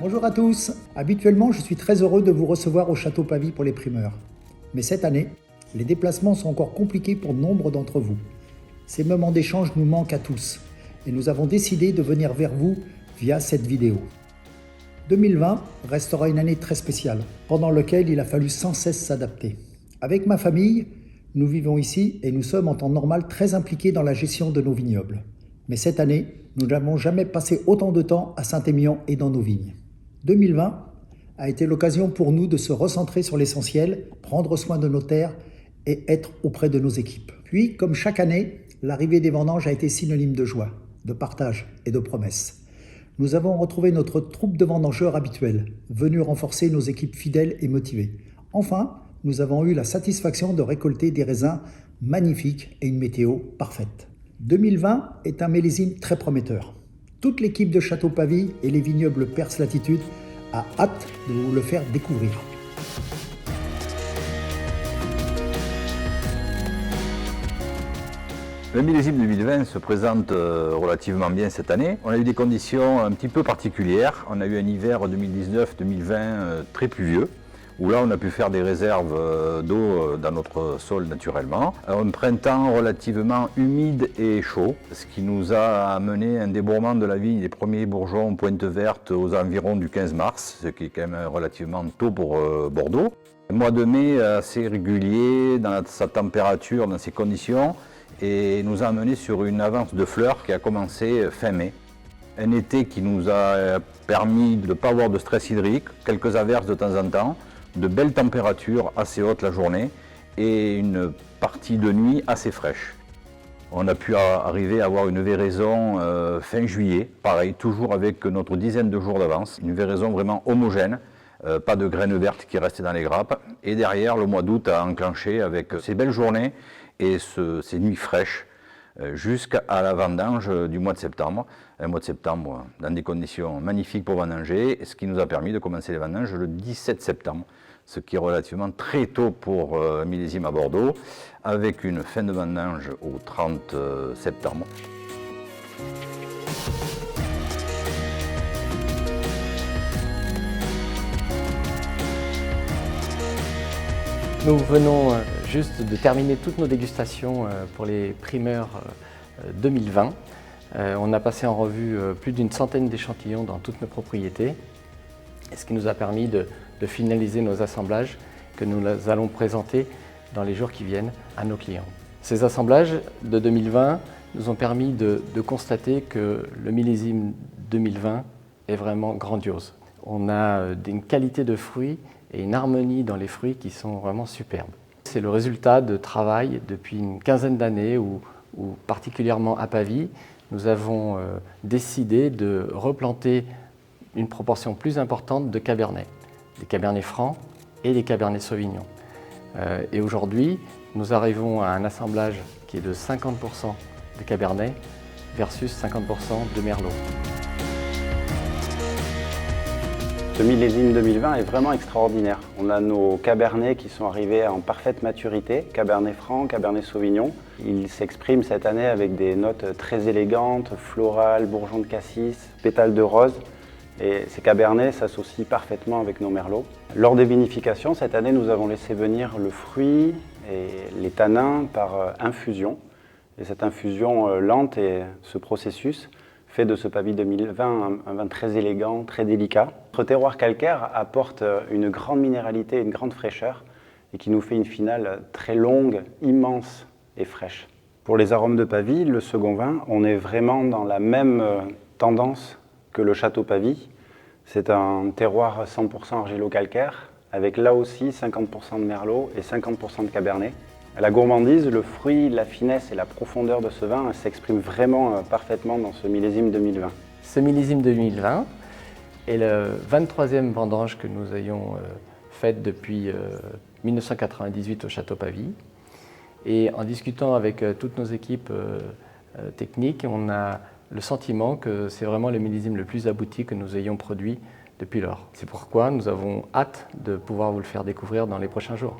Bonjour à tous. Habituellement, je suis très heureux de vous recevoir au Château Pavie pour les primeurs. Mais cette année, les déplacements sont encore compliqués pour nombre d'entre vous. Ces moments d'échange nous manquent à tous et nous avons décidé de venir vers vous via cette vidéo. 2020 restera une année très spéciale, pendant laquelle il a fallu sans cesse s'adapter. Avec ma famille, nous vivons ici et nous sommes en temps normal très impliqués dans la gestion de nos vignobles. Mais cette année, nous n'avons jamais passé autant de temps à Saint-Émilion et dans nos vignes. 2020 a été l'occasion pour nous de se recentrer sur l'essentiel, prendre soin de nos terres et être auprès de nos équipes. Puis, comme chaque année, l'arrivée des vendanges a été synonyme de joie, de partage et de promesses. Nous avons retrouvé notre troupe de vendangeurs habituelle, venue renforcer nos équipes fidèles et motivées. Enfin, nous avons eu la satisfaction de récolter des raisins magnifiques et une météo parfaite. 2020 est un millésime très prometteur. Toute l'équipe de Château Pavie et les vignobles Perse Latitude a hâte de vous le faire découvrir. Le millésime 2020 se présente relativement bien cette année. On a eu des conditions un petit peu particulières. On a eu un hiver 2019-2020 très pluvieux, où là on a pu faire des réserves d'eau dans notre sol naturellement. Un printemps relativement humide et chaud, ce qui nous a amené un débourrement de la vigne des premiers bourgeons pointe verte aux environs du 15 mars, ce qui est quand même relativement tôt pour Bordeaux. Un mois de mai assez régulier dans sa température, dans ses conditions, et nous a amené sur une avance de fleurs qui a commencé fin mai. Un été qui nous a permis de ne pas avoir de stress hydrique, quelques averses de temps en temps, de belles températures assez hautes la journée et une partie de nuit assez fraîche. On a pu arriver à avoir une véraison fin juillet, pareil, toujours avec notre dizaine de jours d'avance, une véraison vraiment homogène, pas de graines vertes qui restaient dans les grappes. Et derrière, le mois d'août a enclenché avec ces belles journées et ces nuits fraîches jusqu'à la vendange du mois de septembre. Un mois de septembre dans des conditions magnifiques pour vendanger, ce qui nous a permis de commencer les vendanges le 17 septembre, ce qui est relativement très tôt pour un millésime à Bordeaux, avec une fin de vendange au 30 septembre. Nous venons juste de terminer toutes nos dégustations pour les primeurs 2020. On a passé en revue plus d'une centaine d'échantillons dans toutes nos propriétés, ce qui nous a permis de finaliser nos assemblages que nous allons présenter dans les jours qui viennent à nos clients. Ces assemblages de 2020 nous ont permis de constater que le millésime 2020 est vraiment grandiose. On a une qualité de fruits et une harmonie dans les fruits qui sont vraiment superbes. C'est le résultat de travail depuis une quinzaine d'années où particulièrement à Pavie, nous avons décidé de replanter une proportion plus importante de Cabernet, des Cabernets francs et des Cabernets Sauvignon. Et aujourd'hui, nous arrivons à un assemblage qui est de 50% de Cabernet versus 50% de Merlot. Ce millésime 2020 est vraiment extraordinaire. On a nos Cabernets qui sont arrivés en parfaite maturité, Cabernet franc, Cabernet Sauvignon. Ils s'expriment cette année avec des notes très élégantes, florales, bourgeons de cassis, pétales de rose. Et ces Cabernets s'associent parfaitement avec nos Merlots. Lors des vinifications, cette année, nous avons laissé venir le fruit et les tanins par infusion. Et cette infusion lente et ce processus fait de ce Pavie 2020 un vin très élégant, très délicat. Notre terroir calcaire apporte une grande minéralité, une grande fraîcheur et qui nous fait une finale très longue, immense et fraîche. Pour les arômes de Pavie, le second vin, on est vraiment dans la même tendance que le Château Pavie. C'est un terroir 100% argilo-calcaire avec là aussi 50% de Merlot et 50% de Cabernet. La gourmandise, le fruit, la finesse et la profondeur de ce vin s'expriment vraiment parfaitement dans ce millésime 2020. Ce millésime 2020 est le 23e vendange que nous ayons faite depuis 1998 au Château Pavie. Et en discutant avec toutes nos équipes techniques, on a le sentiment que c'est vraiment le millésime le plus abouti que nous ayons produit depuis lors. C'est pourquoi nous avons hâte de pouvoir vous le faire découvrir dans les prochains jours.